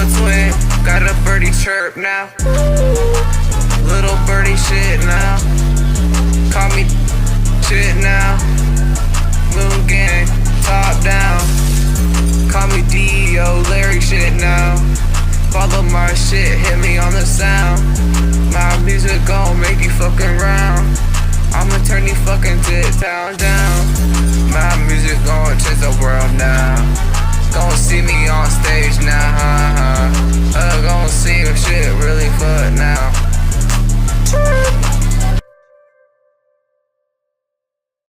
a twin, got a birdie chirp now. Little birdie shit now. Call me shit now. Little gang, top down. Call me D.O. Larry shit now. Follow my shit, hit me on the sound. My music gon' make you fucking round. I'ma turn you fucking town down. My music gon' change the world now. Gon' see me on stage now, Gon' see if shit really fuck now.